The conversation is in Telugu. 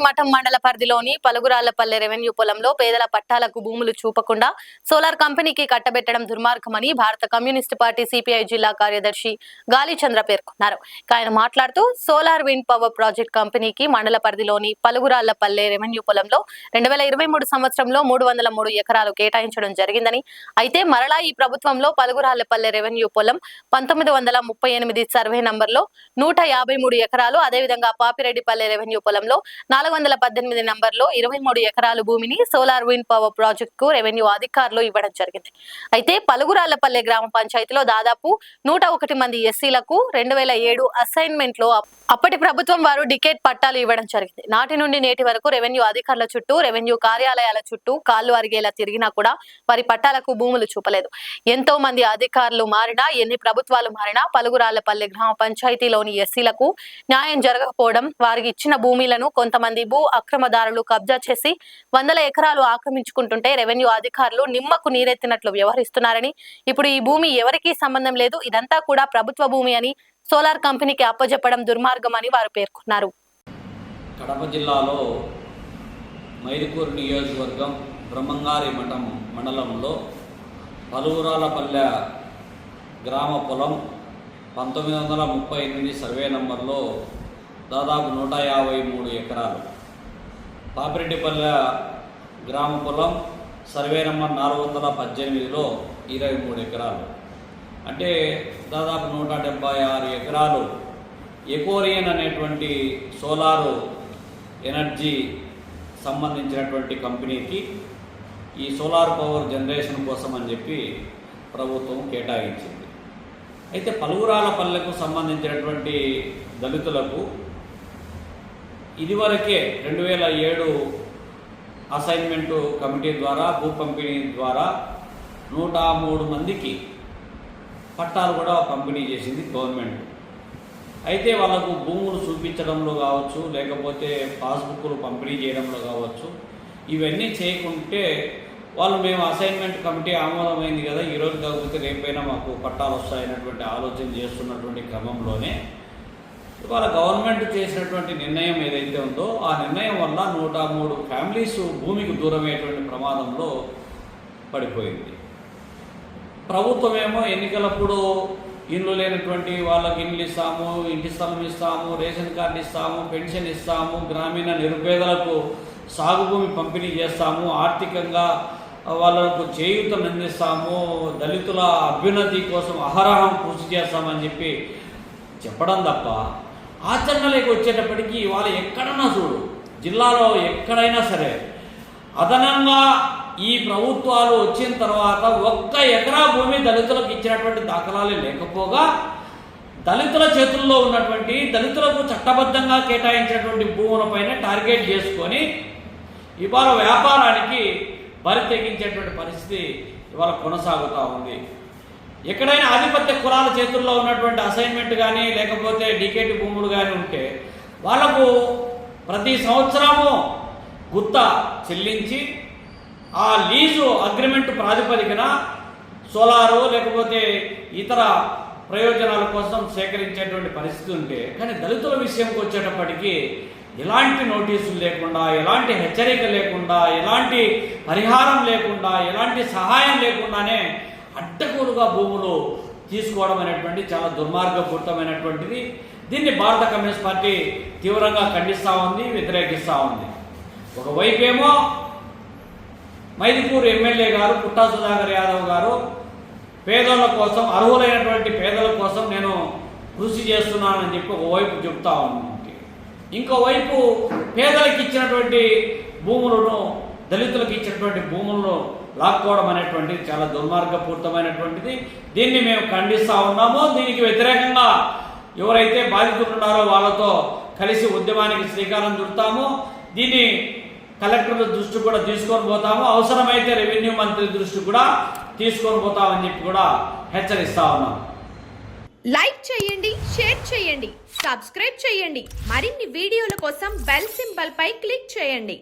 మఠం మండల పరిధిలోని పలుగురాళ్లపల్లె రెవెన్యూ పొలంలో పేదల పట్టాలకు భూములు చూపకుండా సోలార్ కంపెనీకి కట్టబెట్టడం దుర్మార్గమని భారత కమ్యూనిస్టు పార్టీ సిపిఐ జిల్లా కార్యదర్శి గాలిచంద్ర పేర్కొన్నారు. ఆయన మాట్లాడుతూ సోలార్ విండ్ పవర్ ప్రాజెక్ట్ కంపెనీకి మండల పరిధిలోని పలుగురాళ్లపల్లె రెవెన్యూ పొలంలో 2023 సంవత్సరంలో 303 ఎకరాలు కేటాయించడం జరిగిందని, అయితే మరలా ఈ ప్రభుత్వంలో పలుగురాళ్లపల్లె రెవెన్యూ పొలం 1938 సర్వే నంబర్లో 153 ఎకరాలు, అదేవిధంగా పాపిరెడ్డిపల్లె రెవెన్యూ పొలంలో 418 నంబర్లో 23 ఎకరాలు భూమిని సోలార్ విండ్ పవర్ ప్రాజెక్ట్ కు రెవెన్యూ అధికారులు ఇవ్వడం జరిగింది. అయితే పలుగురాళ్లపల్లె గ్రామ పంచాయతీలో దాదాపు 101 మంది ఎస్సీలకు 2007 అసైన్మెంట్ లో అప్పటి ప్రభుత్వం వారు డికేట్ పట్టాలు ఇవ్వడం జరిగింది. నాటి నుండి నేటి వరకు రెవెన్యూ అధికారుల చుట్టూ, రెవెన్యూ కార్యాలయాల చుట్టూ కాళ్లు అరిగేలా తిరిగినా కూడా వారి పట్టాలకు భూములు చూపలేదు. ఎంతో మంది అధికారులు మారినా, ఎన్ని ప్రభుత్వాలు మారినా పలుగురాళ్లపల్లె గ్రామ పంచాయతీలోని ఎస్సీలకు న్యాయం జరగకపోవడం, వారికి ఇచ్చిన భూమిలను కొంతమంది భూ అక్రమదారులు కబ్జా చేసి వందల ఎకరాలు ఆక్రమించుకుంటుంటే రెవెన్యూ అధికారులు నిమ్మకు నీరెత్తినట్లు వ్యవహరిస్తున్నారని, ఇప్పుడు ఈ భూమి ఎవరికీ సంబంధం లేదు, ఇదంతా కూడా ప్రభుత్వ భూమి అని సోలార్ కంపెనీకి అప్పజెప్పడం దుర్మార్గమని వారు పేర్కొన్నారు. కడప జిల్లాలో మైదుకూరు నియోజకవర్గం బ్రహ్మంగారి మఠం మండలంలో పలుగురాళ్లపల్లె గ్రామ పొలం 1938 సర్వే నంబర్లో దాదాపు 153 ఎకరాలు, పాపిరెడ్డిపల్లె గ్రామ పొలం సర్వే నంబర్ 418లో 23 ఎకరాలు, అంటే దాదాపు 176 ఎకరాలు ఎకోరియన్ అనేటువంటి సోలారు ఎనర్జీ సంబంధించినటువంటి కంపెనీకి ఈ సోలార్ పవర్ జనరేషన్ కోసం అని చెప్పి ప్రభుత్వం కేటాయించింది. అయితే పలుగురాళ్లపల్లెకు సంబంధించినటువంటి దళితులకు ఇదివరకే 2007 అసైన్మెంటు కమిటీ ద్వారా, భూ పంపిణీ ద్వారా 103 మందికి పట్టాలు కూడా పంపిణీ చేసింది గవర్నమెంట్. అయితే వాళ్ళకు భూములు చూపించడంలో కావచ్చు, లేకపోతే పాస్బుక్లు పంపిణీ చేయడంలో కావచ్చు, ఇవన్నీ చేయకుంటే వాళ్ళు మేము అసైన్మెంట్ కమిటీ ఆమోదమైంది కదా, ఈరోజు కాకపోతే రేపైనా మాకు పట్టాలు వస్తాయన్నటువంటి ఆలోచన చేస్తున్నటువంటి క్రమంలోనే ఇవాళ గవర్నమెంట్ చేసినటువంటి నిర్ణయం ఏదైతే ఉందో ఆ నిర్ణయం వల్ల 103 ఫ్యామిలీస్ భూమికి దూరమయ్యేటువంటి ప్రమాదంలో పడిపోయింది. ప్రభుత్వమేమో ఎన్నికలప్పుడు ఇండ్లు లేనటువంటి వాళ్ళకి ఇండ్లు ఇస్తాము, ఇంటి స్థలం ఇస్తాము, రేషన్ కార్డు ఇస్తాము, పెన్షన్ ఇస్తాము, గ్రామీణ నిరుపేదలకు సాగు భూమి పంపిణీ చేస్తాము, ఆర్థికంగా వాళ్ళకు చేయూతను అందిస్తాము, దళితుల అభ్యున్నతి కోసం అహరహం కృషి చేస్తామని చెప్పి చెప్పడం తప్ప ఆచరణలోకి వచ్చేటప్పటికీ వాళ్ళు ఎక్కడన్నా చూడు, జిల్లాలో ఎక్కడైనా సరే అదనంగా ఈ ప్రభుత్వాలు వచ్చిన తర్వాత 1 ఎకరా భూమి దళితులకు ఇచ్చినటువంటి దాఖలాలే లేకపోగా, దళితుల చేతుల్లో ఉన్నటువంటి, దళితులకు చట్టబద్ధంగా కేటాయించినటువంటి భూములపైన టార్గెట్ చేసుకొని ఇవాళ వ్యాపారానికి బరి తెగించేటువంటి పరిస్థితి ఇవాళ కొనసాగుతూ ఉంది. ఎక్కడైనా ఆధిపత్య కులాల చేతుల్లో ఉన్నటువంటి అసైన్మెంట్ కానీ, లేకపోతే డికేటి భూములు కానీ ఉంటే వాళ్లకు ప్రతి సంవత్సరము గుత్త చెల్లించి ఆ లీజు అగ్రిమెంట్ ప్రాతిపదికన సోలారు లేకపోతే ఇతర ప్రయోజనాల కోసం సేకరించేటువంటి పరిస్థితి ఉంటే, కానీ దళితుల విషయంకి వచ్చేటప్పటికీ ఎలాంటి నోటీసులు లేకుండా, ఎలాంటి హెచ్చరిక లేకుండా, ఎలాంటి పరిహారం లేకుండా, ఎలాంటి సహాయం లేకుండానే అడ్డగోలుగా భూములు తీసుకోవడం అనేటువంటి చాలా దుర్మార్గపూరితమైనటువంటిది. దీన్ని భారత కమ్యూనిస్ట్ పార్టీ తీవ్రంగా ఖండిస్తూ ఉంది, వ్యతిరేకిస్తూ ఉంది. ఒకవైపేమో మైదుకూరు ఎమ్మెల్యే గారు పుట్టా సుధాకర్ యాదవ్ గారు పేదల కోసం, అర్హులైనటువంటి పేదల కోసం నేను కృషి చేస్తున్నానని చెప్పి ఒకవైపు చెప్తా ఉంది. ఇంకోవైపు పేదలకు ఇచ్చినటువంటి భూములను, దళితులకు ఇచ్చినటువంటి భూములను లాక్కోవడం అనేటువంటిది చాలా దుర్మార్గపూరితమైనటువంటిది. దీన్ని మేము ఖండిస్తూ ఉన్నాము. దీనికి వ్యతిరేకంగా ఎవరైతే బాధితులు ఉన్నారో వాళ్ళతో కలిసి ఉద్యమానికి శ్రీకారం చుడతాము. దీన్ని కలెక్టర్ దృష్టి కూడా తీసుకొని పోతాము, అవసరమైతే రెవెన్యూ మంత్రి దృష్టి కూడా తీసుకొని పోతామని చెప్పి కూడా హెచ్చరిస్తా ఉన్నాం. లైక్ చేయండి, షేర్ చేయండి, సబ్స్క్రైబ్ చేయండి. మరిన్ని వీడియోల కోసం బెల్ సింబల్ పై క్లిక్ చేయండి.